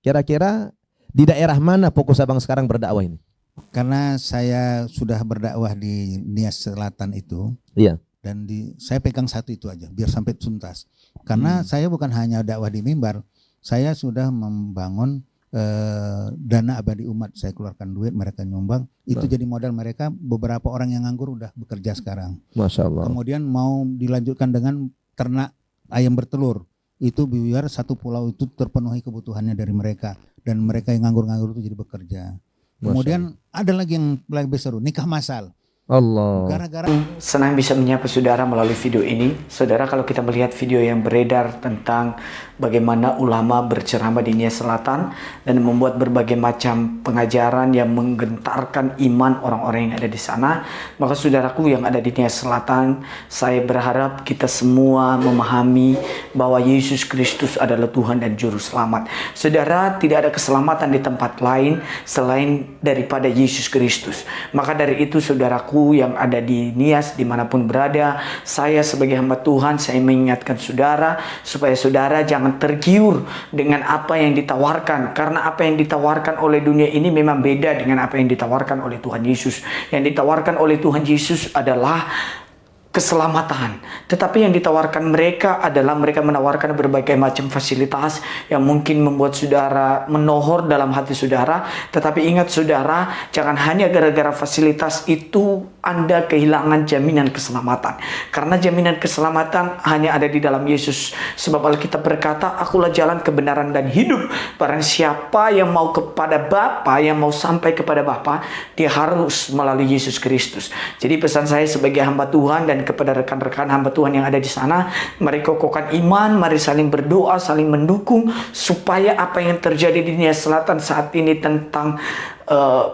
Kira-kira di daerah mana fokus abang sekarang berdakwah ini? Karena saya sudah berdakwah di Nias Selatan itu, Iya. dan saya pegang satu itu aja, biar sampai tuntas. Karena saya bukan hanya dakwah di mimbar, saya sudah membangun dana abadi umat. Saya keluarkan duit, mereka nyumbang. Itu jadi modal mereka. Beberapa orang yang nganggur udah bekerja sekarang. Masya Allah. Kemudian mau dilanjutkan dengan ternak ayam bertelur. Itu biar satu pulau itu terpenuhi kebutuhannya dari mereka. Dan mereka yang nganggur-nganggur itu jadi bekerja. Kemudian ada lagi yang lebih seru, nikah massal. Allah. Gara-gara senang bisa menyapa saudara melalui video ini. Saudara, kalau kita melihat video yang beredar tentang bagaimana ulama berceramah di Nias Selatan dan membuat berbagai macam pengajaran yang menggentarkan iman orang-orang yang ada di sana, maka saudaraku yang ada di Nias Selatan, saya berharap kita semua memahami bahwa Yesus Kristus adalah Tuhan dan Juru Selamat. Saudara, tidak ada keselamatan di tempat lain selain daripada Yesus Kristus. Maka dari itu saudaraku yang ada di Nias, dimanapun berada, saya sebagai hamba Tuhan, saya mengingatkan saudara supaya saudara jangan tergiur dengan apa yang ditawarkan, karena apa yang ditawarkan oleh dunia ini memang beda dengan apa yang ditawarkan oleh Tuhan Yesus. Yang ditawarkan oleh Tuhan Yesus adalah keselamatan, tetapi yang ditawarkan mereka adalah mereka menawarkan berbagai macam fasilitas yang mungkin membuat saudara menohor dalam hati saudara. Tetapi ingat saudara, jangan hanya gara-gara fasilitas itu Anda kehilangan jaminan keselamatan, karena jaminan keselamatan hanya ada di dalam Yesus. Sebab Alkitab berkata, akulah jalan, kebenaran dan hidup. Barang siapa yang mau kepada Bapa, yang mau sampai kepada Bapa, dia harus melalui Yesus Kristus. Jadi pesan saya sebagai hamba Tuhan dan kepada rekan-rekan hamba Tuhan yang ada di sana, mari kokohkan iman, mari saling berdoa, saling mendukung, supaya apa yang terjadi di Nias Selatan saat ini tentang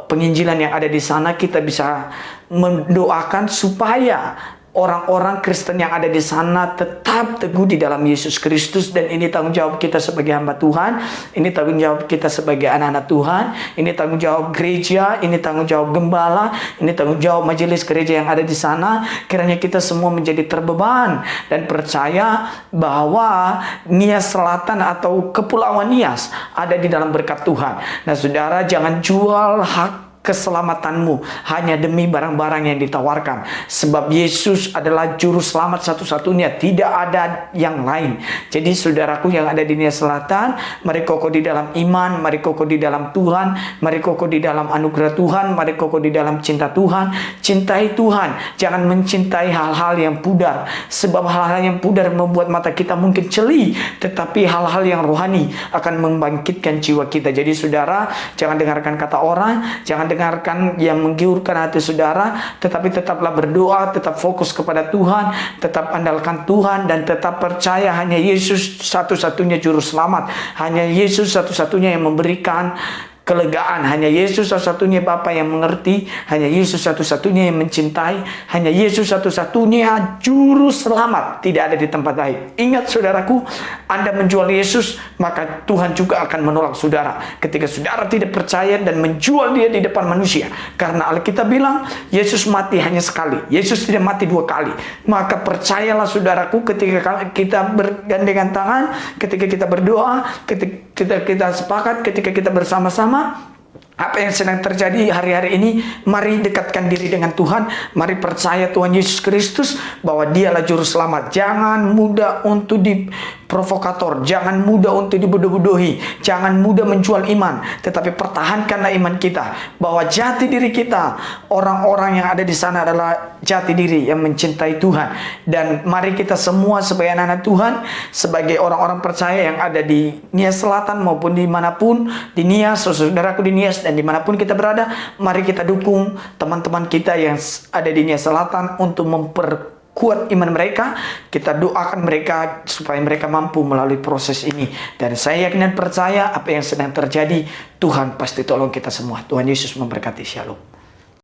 penginjilan yang ada di sana, kita bisa mendoakan supaya orang-orang Kristen yang ada di sana tetap teguh di dalam Yesus Kristus. Dan ini tanggung jawab kita sebagai hamba Tuhan, ini tanggung jawab kita sebagai anak-anak Tuhan, ini tanggung jawab gereja, ini tanggung jawab gembala, ini tanggung jawab majelis gereja yang ada di sana. Kiranya kita semua menjadi terbeban dan percaya bahwa Nias Selatan atau Kepulauan Nias ada di dalam berkat Tuhan. Nah saudara, jangan jual hak keselamatanmu hanya demi barang-barang yang ditawarkan. Sebab Yesus adalah juru selamat satu-satunya, tidak ada yang lain. Jadi saudaraku yang ada di Nias Selatan, mari kokoh di dalam iman, mari kokoh di dalam Tuhan, mari kokoh di dalam anugerah Tuhan, mari kokoh di dalam cinta Tuhan. Cintai Tuhan, jangan mencintai hal-hal yang pudar. Sebab hal-hal yang pudar membuat mata kita mungkin celi, tetapi hal-hal yang rohani akan membangkitkan jiwa kita. Jadi saudara, jangan dengarkan kata orang, jangan dengarkan yang menggiurkan hati saudara, tetapi tetaplah berdoa, tetap fokus kepada Tuhan, tetap andalkan Tuhan, dan tetap percaya hanya Yesus satu-satunya juru selamat, hanya Yesus satu-satunya yang memberikan kelegaan, hanya Yesus satu-satunya Bapa yang mengerti, hanya Yesus satu-satunya yang mencintai, hanya Yesus satu-satunya juru selamat, tidak ada di tempat lain. Ingat saudaraku, Anda menjual Yesus, maka Tuhan juga akan menolak saudara ketika saudara tidak percaya dan menjual dia di depan manusia. Karena Alkitab bilang Yesus mati hanya sekali, Yesus tidak mati dua kali. Maka percayalah saudaraku, ketika kita bergandengan tangan, ketika kita berdoa, ketika kita sepakat, ketika kita bersama-sama, apa yang sedang terjadi hari-hari ini, mari dekatkan diri dengan Tuhan, mari percaya Tuhan Yesus Kristus bahwa dialah juru selamat. Jangan mudah untuk provokator, jangan mudah untuk dibodoh-bodohi, jangan mudah menjual iman, tetapi pertahankanlah iman kita, bahwa jati diri kita, orang-orang yang ada di sana adalah jati diri yang mencintai Tuhan. Dan mari kita semua sebagai anak-anak Tuhan, sebagai orang-orang percaya yang ada di Nias Selatan maupun dimanapun, di Nias, saudaraku di Nias dan dimanapun kita berada, mari kita dukung teman-teman kita yang ada di Nias Selatan untuk memperkuat iman mereka. Kita doakan mereka supaya mereka mampu melalui proses ini. Dan saya yakin dan percaya apa yang sedang terjadi, Tuhan pasti tolong kita semua. Tuhan Yesus memberkati. Shalom.